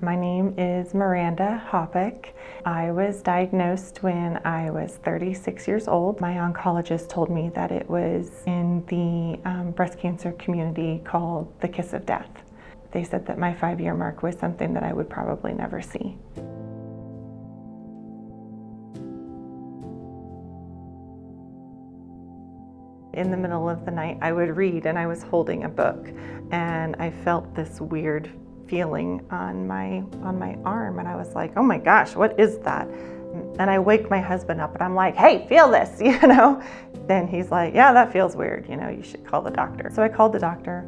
My name is Miranda. I was diagnosed when I was 36 years old. My oncologist told me that it was in the breast cancer community called the kiss of death. They said that my 5-year mark was something that I would probably never see. In the middle of the night, I would read, and I was holding a book, and I felt this weird feeling on my arm, and I was like, oh my gosh, what is that? And I wake my husband up, and I'm like, hey, feel this, Then he's like, yeah, that feels weird, you should call the doctor. So I called the doctor,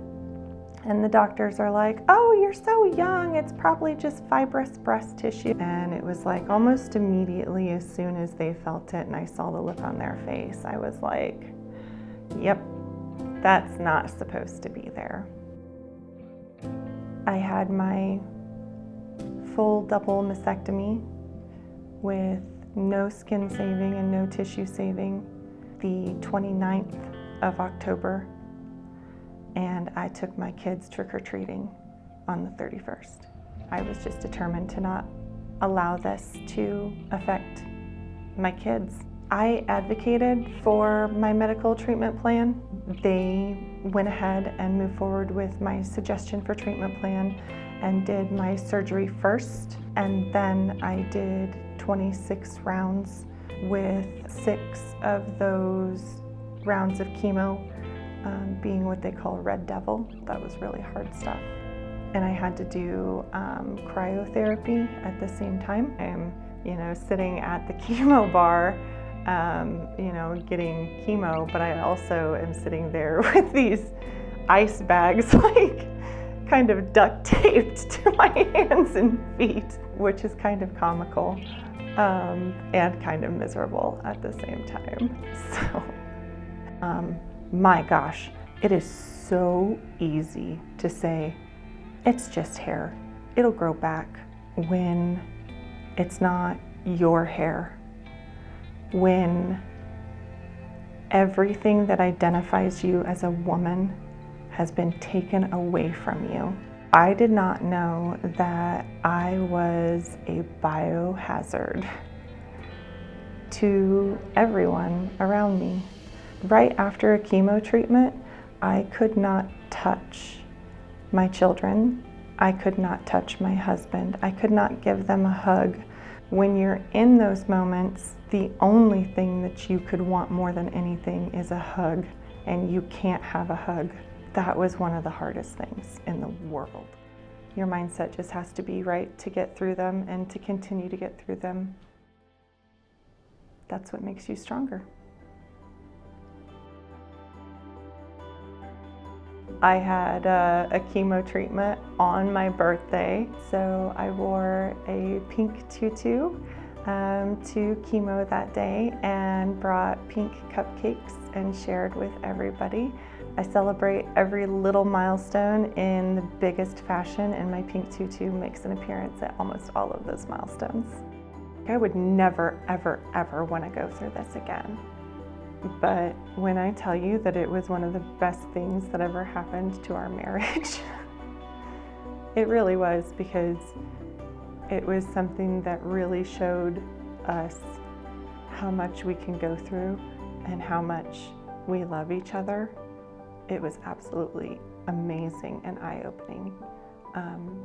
and the doctors are like, oh, you're so young, it's probably just fibrous breast tissue. And it was like almost immediately, as soon as they felt it and I saw the look on their face, I was like, yep, that's not supposed to be there. I had my full double mastectomy with no skin saving and no tissue saving the 29th of October, and I took my kids trick-or-treating on the 31st. I was just determined to not allow this to affect my kids. I advocated for my medical treatment plan. They went ahead and moved forward with my suggestion for treatment plan and did my surgery first. And then I did 26 rounds with 6 of those rounds of chemo being what they call Red Devil. That was really hard stuff. And I had to do cryotherapy at the same time. I'm, sitting at the chemo bar, getting chemo, but I also am sitting there with these ice bags, kind of duct taped to my hands and feet, which is kind of comical and kind of miserable at the same time. So, my gosh, it is so easy to say, it's just hair, it'll grow back, when it's not your hair. When everything that identifies you as a woman has been taken away from you. I did not know that I was a biohazard to everyone around me. Right after a chemo treatment, I could not touch my children. I could not touch my husband. I could not give them a hug. When you're in those moments, the only thing that you could want more than anything is a hug, and you can't have a hug. That was one of the hardest things in the world. Your mindset just has to be right to get through them and to continue to get through them. That's what makes you stronger. I had a chemo treatment on my birthday, so I wore a pink tutu to chemo that day and brought pink cupcakes and shared with everybody. I celebrate every little milestone in the biggest fashion, and my pink tutu makes an appearance at almost all of those milestones. I would never, ever, ever want to go through this again. But when I tell you that it was one of the best things that ever happened to our marriage, it really was, because it was something that really showed us how much we can go through and how much we love each other. It was absolutely amazing and eye-opening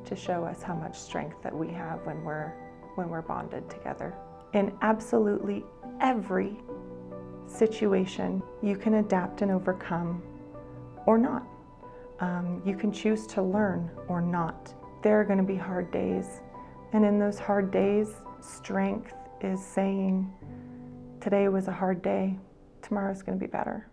to show us how much strength that we have when we're bonded together. In absolutely every situation, you can adapt and overcome or not. You can choose to learn or not. There are going to be hard days, and in those hard days, strength is saying, today was a hard day, tomorrow's going to be better.